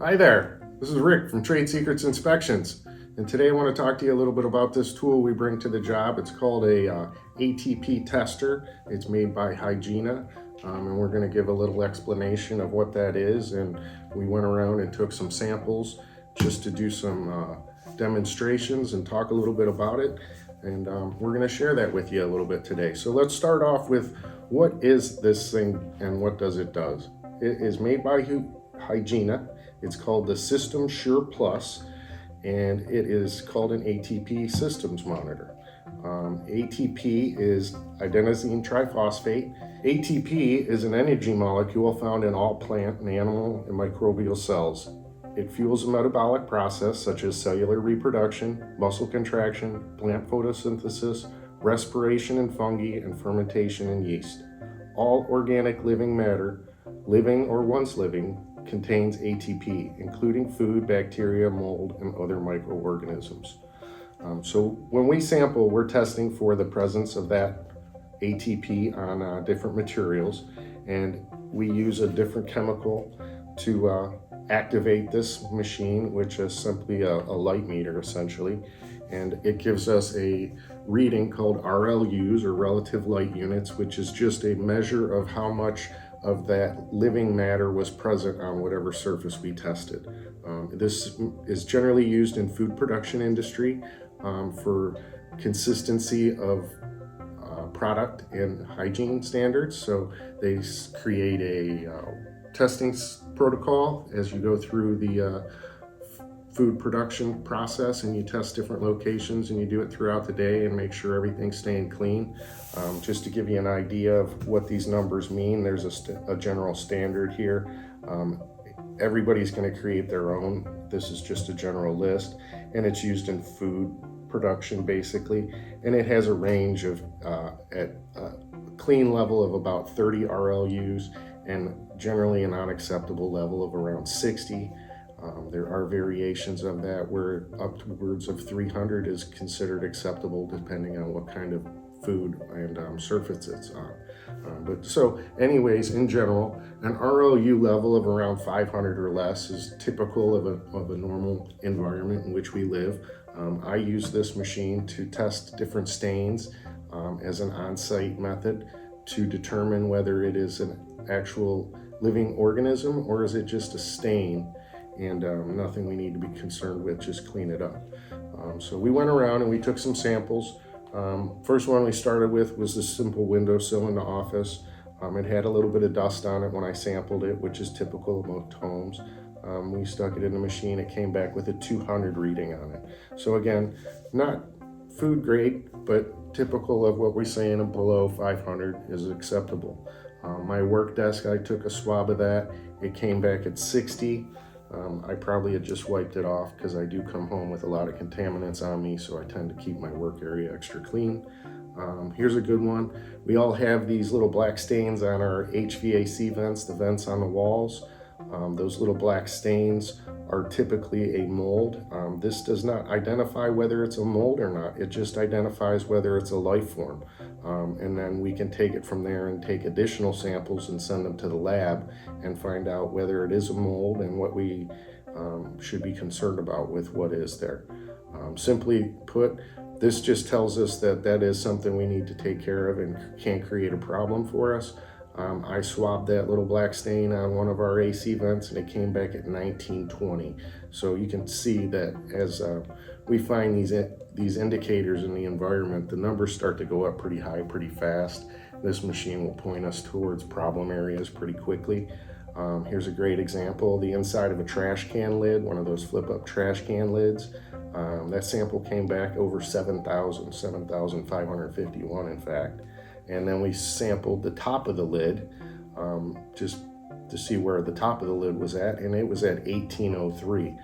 Hi there, this is Rick from Trade Secrets Inspections, and today I want to talk to you a little bit about this tool we bring to the job. It's called a ATP tester. It's made by Hygiena, and we're going to give a little explanation of what that is. And we went around and took some samples just to do some demonstrations and talk a little bit about it, and we're going to share that with you a little bit today. So let's start off with what is this thing and what does it does. It is made by Hygiena. It's called the System Sure Plus, and it is called an ATP systems monitor. ATP is adenosine triphosphate. ATP is an energy molecule found in all plant and animal and microbial cells. It fuels a metabolic process such as cellular reproduction, muscle contraction, plant photosynthesis, respiration in fungi, and fermentation in yeast. All organic living matter, living or once living, contains ATP, including food, bacteria, mold, and other microorganisms. So when we sample, we're testing for the presence of that ATP on different materials, and we use a different chemical to activate this machine, which is simply a light meter essentially, and it gives us a reading called RLUs, or relative light units, which is just a measure of how much of that living matter was present on whatever surface we tested. This is generally used in food production industry for consistency of product and hygiene standards. So they create a testing protocol as you go through the food production process, and you test different locations, and you do it throughout the day and make sure everything's staying clean. Just to give you an idea of what these numbers mean, there's a general standard here. Everybody's going to create their own. This is just a general list, and it's used in food production basically, and it has a range of at a clean level of about 30 RLUs, and generally an unacceptable level of around 60. There are variations of that where upwards of 300 is considered acceptable depending on what kind of food and surface it's on. But so anyways, in general, an RLU level of around 500 or less is typical of a normal environment in which we live. I use this machine to test different stains as an on-site method to determine whether it is an actual living organism or is it just a stain, and nothing we need to be concerned with, just clean it up. So we went around and we took some samples. First one we started with was this simple windowsill in the office. It had a little bit of dust on it when I sampled it, which is typical of most homes. We stuck it in the machine, it came back with a 200 reading on it. So again, not food grade, but typical of what we're saying below 500 is acceptable. My work desk, I took a swab of that, it came back at 60. I probably had just wiped it off because I do come home with a lot of contaminants on me, so I tend to keep my work area extra clean. Here's a good one. We all have these little black stains on our HVAC vents, the vents on the walls. Those little black stains are typically a mold. This does not identify whether it's a mold or not. It just identifies whether it's a life form. And then we can take it from there and take additional samples and send them to the lab and find out whether it is a mold and what we should be concerned about with what is there. Simply put, this just tells us that that is something we need to take care of and can't create a problem for us. I swabbed that little black stain on one of our AC vents and it came back at 1920. So you can see that as we find these indicators in the environment, the numbers start to go up pretty high, pretty fast. This machine will point us towards problem areas pretty quickly. Here's a great example, the inside of a trash can lid, one of those flip up trash can lids. That sample came back over 7,551 in fact. And then we sampled the top of the lid just to see where the top of the lid was at, and it was at 1803.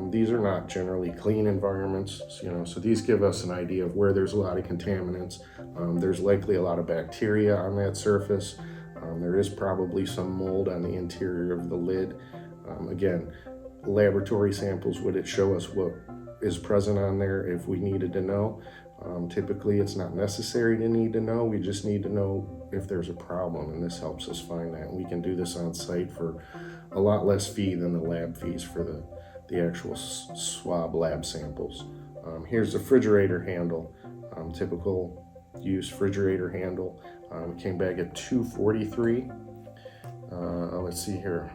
These are not generally clean environments, so these give us an idea of where there's a lot of contaminants. There's likely a lot of bacteria on that surface. There is probably some mold on the interior of the lid. Again, laboratory samples would show us what is present on there if we needed to know. Typically, it's not necessary to need to know. We just need to know if there's a problem, and this helps us find that. And we can do this on site for a lot less fee than the lab fees for the actual swab lab samples. Here's the refrigerator handle, typical use refrigerator handle. Came back at $243. Let's see here.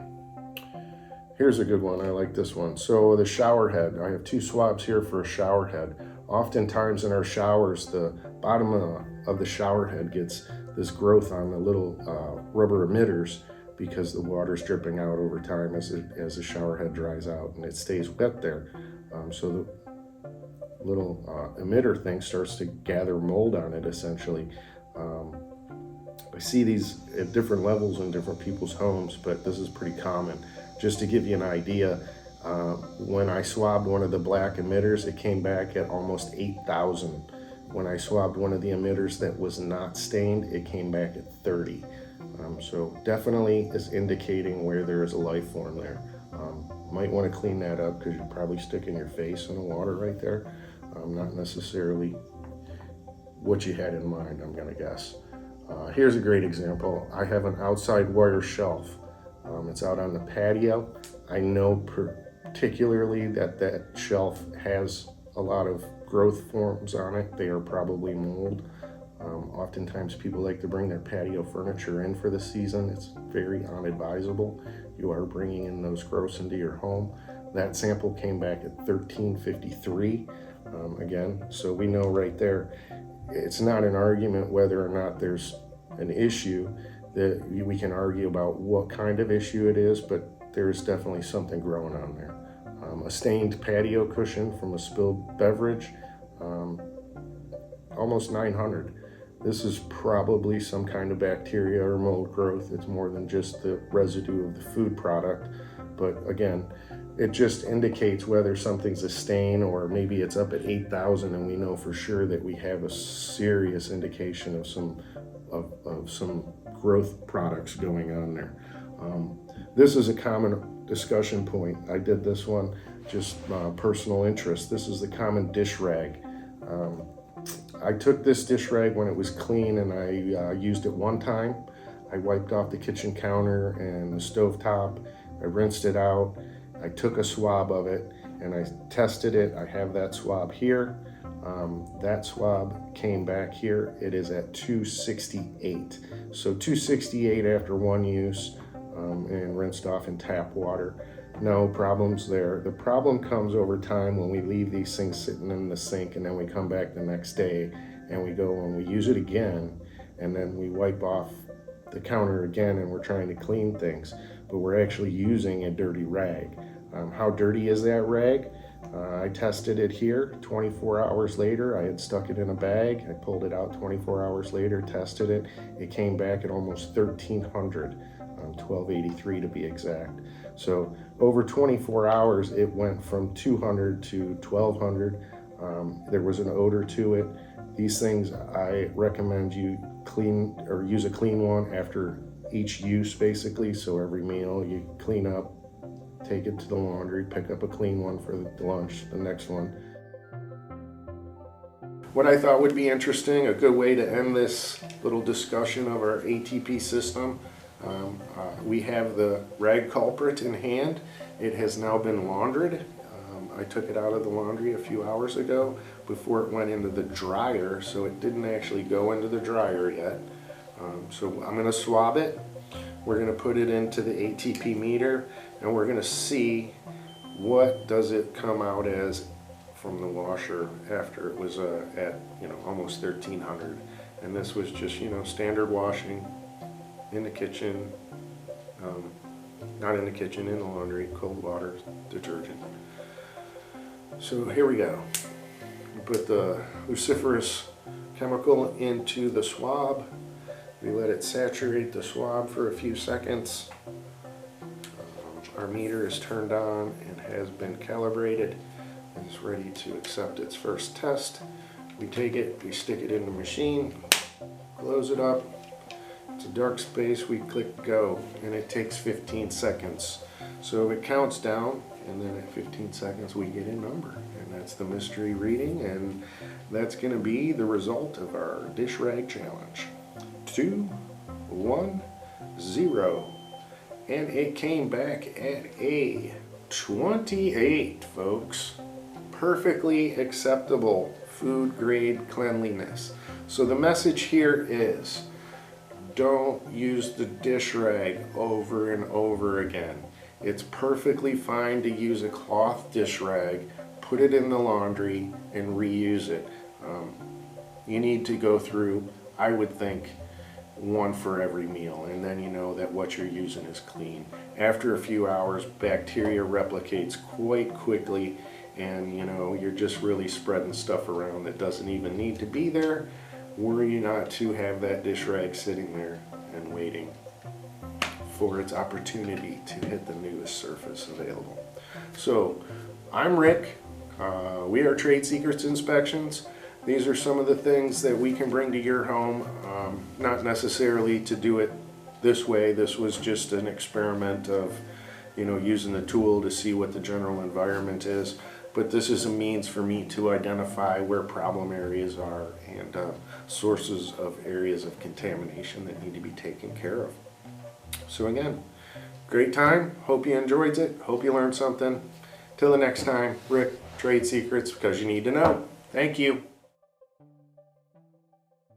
Here's a good one. I like this one. So the shower head. I have 2 swabs here for a shower head. Oftentimes in our showers, the bottom of the shower head gets this growth on the little rubber emitters because the water's dripping out over time as the shower head dries out, and it stays wet there. So the little emitter thing starts to gather mold on it, essentially. I see these at different levels in different people's homes, but this is pretty common. Just to give you an idea, when I swabbed one of the black emitters, it came back at almost 8,000. When I swabbed one of the emitters that was not stained, it came back at 30. So definitely is indicating where there is a life form there. Might want to clean that up because you're probably sticking your face in the water right there. Not necessarily what you had in mind, I'm gonna guess. Here's a great example. I have an outside wire shelf. It's out on the patio. I know particularly that shelf has a lot of growth forms on it. They are probably mold. Oftentimes people like to bring their patio furniture in for the season. It's very unadvisable. You are bringing in those growths into your home. That sample came back at 1353. Again, so we know right there, it's not an argument whether or not there's an issue. That we can argue about what kind of issue it is, but there's definitely something growing on there. A stained patio cushion from a spilled beverage, almost 900. This is probably some kind of bacteria or mold growth. It's more than just the residue of the food product. But again, it just indicates whether something's a stain or maybe it's up at 8,000 and we know for sure that we have a serious indication of some growth products going on there. This is a common discussion point. I did this one just personal interest. This is the common dish rag. I took this dish rag when it was clean and I used it one time. I wiped off the kitchen counter and the stovetop. I rinsed it out. I took a swab of it and I tested it. I have that swab here. That swab came back here. It is at 268. So 268 after one use and rinsed off in tap water. No problems there. The problem comes over time when we leave these things sitting in the sink and then we come back the next day and we go and we use it again and then we wipe off the counter again and we're trying to clean things, but we're actually using a dirty rag. How dirty is that rag? I tested it here 24 hours later. I had stuck it in a bag. I pulled it out 24 hours later, tested it. It came back at almost 1,300, 1,283 to be exact. So over 24 hours, it went from 200 to 1,200. There was an odor to it. These things, I recommend you clean or use a clean one after each use basically. So every meal you clean up, take it to the laundry, pick up a clean one for the lunch, the next one. What I thought would be interesting, a good way to end this little discussion of our ATP system, we have the rag culprit in hand. It has now been laundered. I took it out of the laundry a few hours ago before it went into the dryer, so it didn't actually go into the dryer yet. So I'm going to swab it. We're going to put it into the ATP meter and we're going to see what does it come out as from the washer after it was at almost 1,300. And this was just standard washing in the kitchen, not in the kitchen, in the laundry, cold water detergent. So here we go. We put the luciferase chemical into the swab. We let it saturate the swab for a few seconds. Our meter is turned on and has been calibrated and is ready to accept its first test. We take it, we stick it in the machine, close it up. It's a dark space, we click go, and it takes 15 seconds. So it counts down, and then at 15 seconds we get a number, and that's the mystery reading, and that's going to be the result of our dish rag challenge. 2, 1, 0. And it came back at a 28, folks. Perfectly acceptable food grade cleanliness. So the message here is, don't use the dish rag over and over again. It's perfectly fine to use a cloth dish rag, put it in the laundry, and reuse it. You need to go through, I would think, one for every meal, and then you know that what you're using is clean. After a few hours, bacteria replicates quite quickly, and you know, you're just really spreading stuff around that doesn't even need to be there. Worry not to have that dish rag sitting there and waiting for its opportunity to hit the newest surface available. So, I'm Rick. We are Trade Secrets Inspections. These are some of the things that we can bring to your home, not necessarily to do it this way. This was just an experiment of, you know, using the tool to see what the general environment is. But this is a means for me to identify where problem areas are and sources of areas of contamination that need to be taken care of. So again, great time. Hope you enjoyed it. Hope you learned something. Till the next time, Rick, Trade Secrets, because you need to know. Thank you.